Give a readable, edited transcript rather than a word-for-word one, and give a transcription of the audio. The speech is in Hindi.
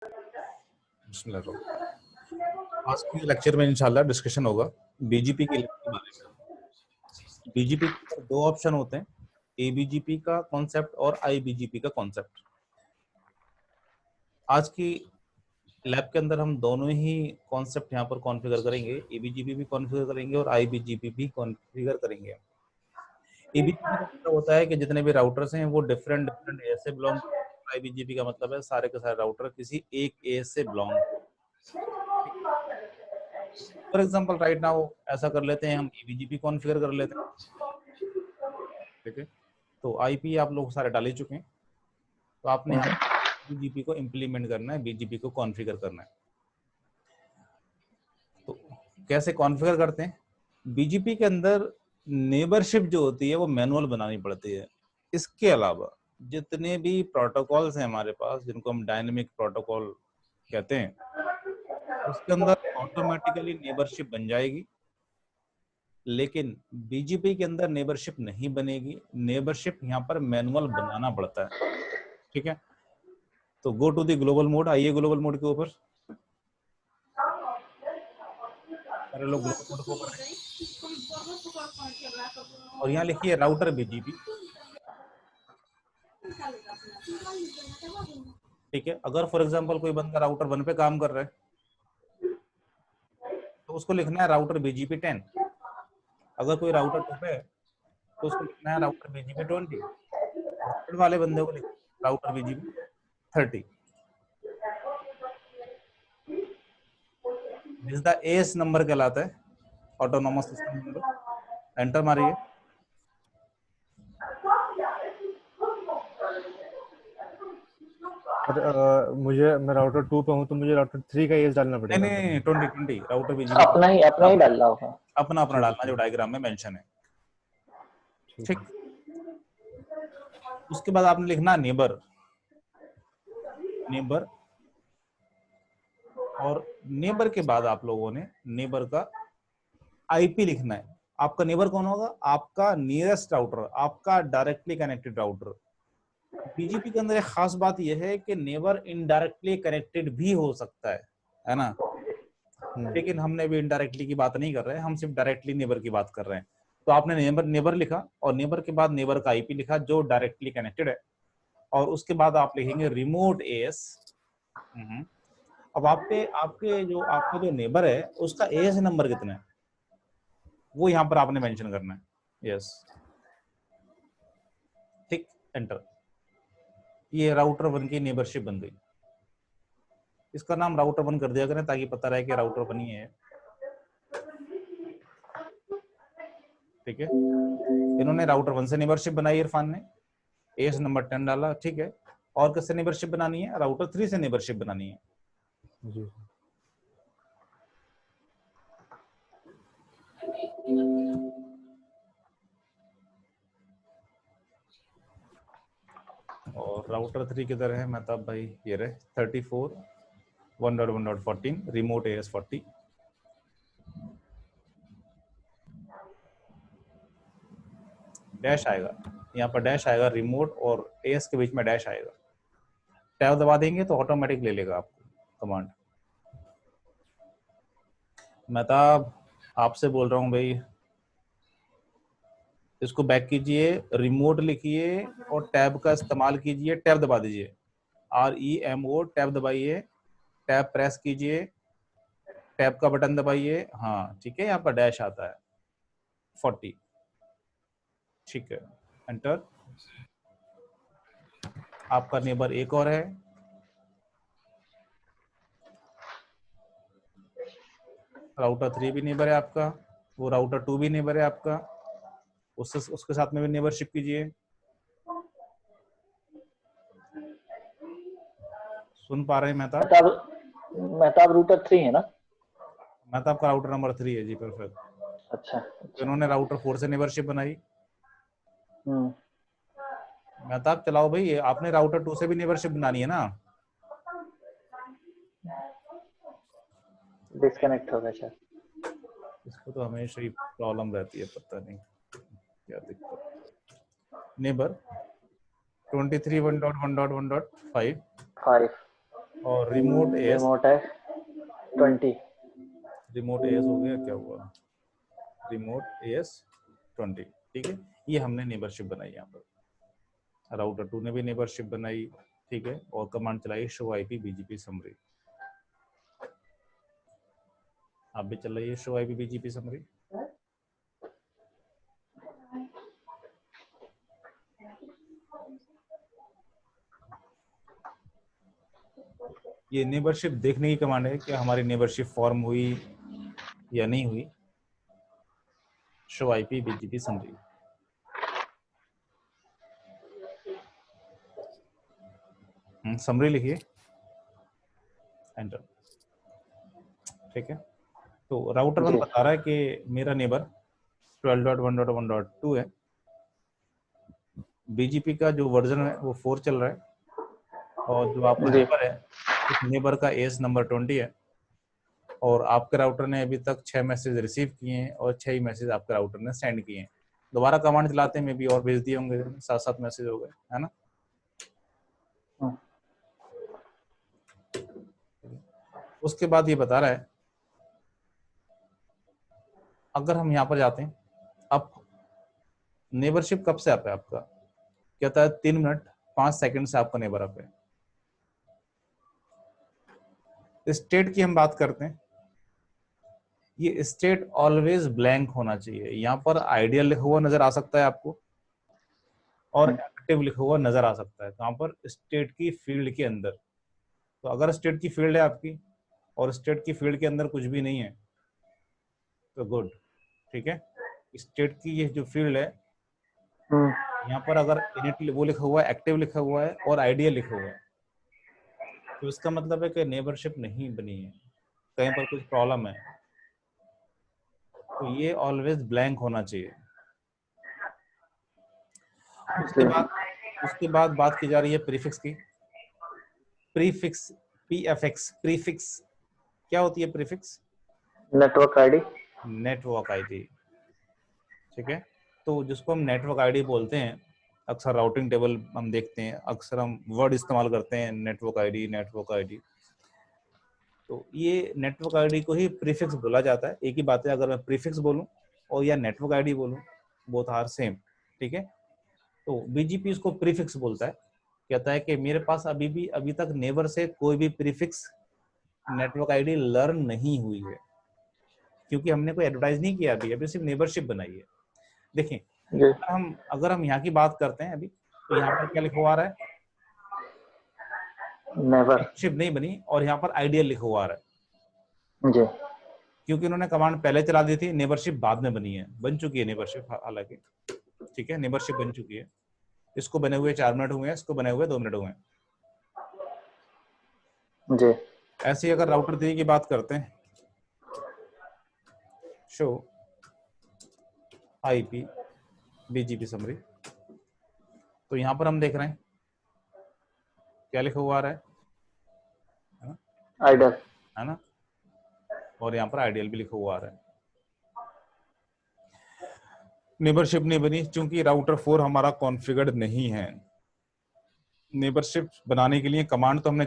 बिस्मिल्लाह। आज के लेक्चर में इंशाल्लाह डिस्कशन होगा बीजीपी के बारे में। बीजीपी के दो ऑप्शन होते हैं, एबीजीपी का कॉन्सेप्ट और आईबीजीपी का कॉन्सेप्ट। आज की लैब के अंदर हम दोनों ही कॉन्सेप्ट यहाँ पर कॉन्फ़िगर करेंगे, एबीजीपी भी कॉन्फ़िगर करेंगे और आईबीजीपी भी कॉन्फ़िगर करेंगे। एबीजीपी का मतलब होता है कि जितने भी राउटर्स हैं वो डिफरेंट डिफरेंट ए से बिलोंग। आईबीजीपी का मतलब है सारे के सारे राउटर किसी एक ए से belong. For example right now ऐसा कर लेते हैं, हम एबीजीपी कॉन्फ़िगर कर लेते हैं, ठीक है। तो आईपी आप लोग सारे डाल ही चुके हैं, तो आपने यहाँ बीजीपी को इम्प्लीमेंट करना है, बीजीपी को कॉन्फ़िगर करना है। तो कैसे कॉन्फ़िगर करते हैं? बीजीपी के अंदर नेबरशिप जो होती है वो मैनुअल बनानी पड़ती है। इसके अलावा जितने भी प्रोटोकॉल्स हैं हमारे पास, जिनको हम डायनेमिक प्रोटोकॉल कहते हैं, उसके अंदर ऑटोमेटिकली नेबरशिप बन जाएगी। लेकिन बीजीपी के अंदर नेबरशिप नहीं बनेगी, नेबरशिप यहाँ पर मैनुअल बनाना पड़ता है, ठीक है। तो go to the global mode, आइए ग्लोबल मोड के ऊपर। सारे लोग ग्लोबल मोड को ओपन करें और यहाँ लिखिए राउटर बीजीपी, ठीक है। अगर फॉर एग्जांपल कोई बंदा राउटर 1 पे काम कर रहा है तो उसको लिखना है राउटर बीजीपी 10। अगर कोई राउटर 2 पे है तो उसको लिखना है राउटर बीजीपी 20 और थर्ड वाले बंदे को लिखना है router BGP 30। This the AS number कहलाता है, ऑटोनोमस सिस्टम नंबर। एंटर मारिए। मैं राउटर 2 पे हूँ तो मुझे राउटर 3 का एज डालना पड़ेगा। नहीं 20 राउटर बीजीपी अपना ही डालना होगा, अपना डालना जो डायग्राम में मेंशन है, ठीक। उसके बाद आपने लिखना नेबर, नेबर, और नेबर के बाद आप लोगों ने नेबर का आईपी लिखना है। आपका नेबर कौन होगा? आपका नियरेस्ट राउटर, आपका डायरेक्टली कनेक्टेड राउटर। बीजीपी के अंदर एक खास बात यह है कि नेबर इनडायरेक्टली कनेक्टेड भी हो सकता है ना। लेकिन हमने भी इनडायरेक्टली की बात नहीं कर रहे हैं, हम सिर्फ डायरेक्टली नेबर की बात कर रहे हैं। तो आपने नेबर लिखा और नेबर के बाद नेबर का आईपी लिखा जो डायरेक्टली कनेक्टेड है, और उसके बाद आप लिखेंगे रिमोट एएस। अब आपका जो नेबर है उसका एएस नंबर कितना है वो यहाँ पर आपने मेंशन करना है। यस, ठीक। एंटर। ये राउटर 1 की नेबरशिप बन गई। इसका नाम राउटर 1 कर दिया करें ताकि पता रहे कि राउटर 1 ही है, ठीक है। इन्होंने राउटर 1 से नेबरशिप बनाई, इरफान ने एएस नंबर 10 डाला, ठीक है। और किससे नेबरशिप बनानी है? राउटर 3 से नेबरशिप बनानी है जी। और राउटर 3 किधर है मेहताब भाई? ये रहे 34 1.1.14 रिमोट एएस 40। डैश आएगा यहाँ पर, डैश आएगा रिमोट और एएस के बीच में डैश आएगा। टैब दबा देंगे तो ऑटोमेटिक ले लेगा आपको कमांड। मेहताब आपसे बोल रहा हूँ भाई, इसको बैक कीजिए, रिमोट लिखिए और टैब का इस्तेमाल कीजिए। टैब दबा दीजिए, REMO, टैब दबाइए, टैब प्रेस कीजिए, टैब का बटन दबाइए। हाँ ठीक है, यहाँ पर डैश आता है 40, ठीक है। एंटर। आपका नेबर एक और है, राउटर 3 भी नेबर है आपका, वो राउटर 2 भी नेबर है आपका, उसके साथ में भी नेबरशिप कीजिए। सुन पा रहे हैं मेहताब रूटर 3 है ना? मेहताब का राउटर नंबर 3 है जी, परफेक्ट। अच्छा, तो इन्होंने राउटर 4 से नेबरशिप बनाई। मेहताब चलाओ भाई, आपने राउटर 2 से भी नेबरशिप बनानी है ना। डिस्कनेक्ट हो गया शायद। इसको तो हमेशा ही प्रॉब्लम रहती है, पता नहीं क्या दिक्कत। नेबर 23 1.1.1.5 और रिमोट एस, रिमोट है 20। रिमोट एस हो गया, क्या हुआ, रिमोट एस 20। ठीक है, ये हमने नेबरशिप बनाई यहाँ पर। राउटर 2 ने भी नेबरशिप बनाई, ठीक है, और कमांड चलाई शो आईपी बीजीपी समरी। आप भी चल रही है शो आईपी बीजीपी समरी। ये नेबरशिप देखने की कमांड है कि हमारी नेबरशिप फॉर्म हुई या नहीं हुई। Show IP BGP summary. Summary लिखिए, एंटर। ठीक है, तो राउटर 1 जी। बता रहा है कि मेरा नेबर 12.1.1.2 है। बीजीपी का जो वर्जन है वो 4 चल रहा है, और जो आपका जी। नेबर है उस नेबर का एज नंबर 20 है, और आपके राउटर ने अभी तक 6 मैसेज रिसीव किए हैं और 6 ही मैसेज आपके राउटर ने सेंड किए हैं। दोबारा कमांड चलाते हैं, मे बी और भेज दिए होंगे, 7 मैसेज हो गए, है ना। उसके बाद ये बता रहा है, अगर हम यहाँ पर जाते हैं, अब नेबरशिप कब से अप है आपका, कहता है 3 मिनट 5 सेकंड से आपका नेबर अप है। स्टेट की हम बात करते हैं, ये स्टेट ऑलवेज ब्लैंक होना चाहिए। यहाँ पर आइडियल लिखा हुआ नजर आ सकता है आपको, और एक्टिव लिखा हुआ नजर आ सकता है कहाँ पर, स्टेट की फील्ड के अंदर। तो अगर स्टेट की फील्ड है आपकी और स्टेट की फील्ड के अंदर कुछ भी नहीं है तो गुड, ठीक है। स्टेट की ये जो फील्ड है, यहाँ पर अगर इनिट वो लिखा हुआ है, एक्टिव लिखा हुआ है और आइडियल लिखा हुआ है, तो इसका मतलब है कि नेबरशिप नहीं बनी है, कहीं पर कुछ प्रॉब्लम है। तो ये ऑलवेज ब्लैंक होना चाहिए। उसके बाद बात की जा रही है प्रीफिक्स की। प्रीफिक्स, पीएफएक्स, प्रीफिक्स क्या होती है? Prefix network ID. Network ID, ठीक है। तो जिसको हम नेटवर्क आईडी बोलते हैं, अक्सर राउटिंग टेबल हम देखते हैं, अक्सर हम वर्ड इस्तेमाल करते हैं, नेटवर्क आईडी, नेटवर्क आईडी। तो ये नेटवर्क आईडी को ही प्रीफिक्स बोला जाता है। एक ही बात है, अगर मैं प्रीफिक्स बोलूं और या नेटवर्क आईडी बोलूं, बोथ आर सेम, ठीक है। तो बीजीपी इसको प्रीफिक्स बोलता है, कहता है कि मेरे पास अभी तक नेबर से कोई भी प्रीफिक्स नेटवर्क आईडी लर्न नहीं हुई है, क्योंकि हमने कोई एडवर्टाइज नहीं किया अभी सिर्फ नेबरशिप बनाई है। देखें, अगर हम यहाँ की बात करते हैं अभी, तो यहाँ पर क्या लिखा हुआ आ रहा है? नेबरशिप नहीं बनी, और यहाँ पर आइडियल लिखा हुआ आ रहा है जी। क्योंकि उन्होंने कमांड पहले चला दी थी, नेबरशिप बाद में बनी है, बन चुकी है नेबरशिप हालांकि, ठीक है, नेबरशिप बन चुकी है। इसको बने हुए 4 मिनट हुए हैं, इसको बने हुए 2 मिनट हुए हैं जी। ऐसे ही अगर राउटर 3 की बात करते हैं, शो आईपी बीजीपी समरी, तो यहाँ पर हम देख रहे हैं क्या लिखा हुआ आ रहा है? आइडियल, है ना, और यहाँ पर आइडियल भी लिखा हुआ आ रहा है। नेबरशिप नहीं बनी क्योंकि राउटर 4 हमारा कॉन्फ़िगर्ड नहीं है। नेबरशिप बनाने के लिए कमांड तो हमने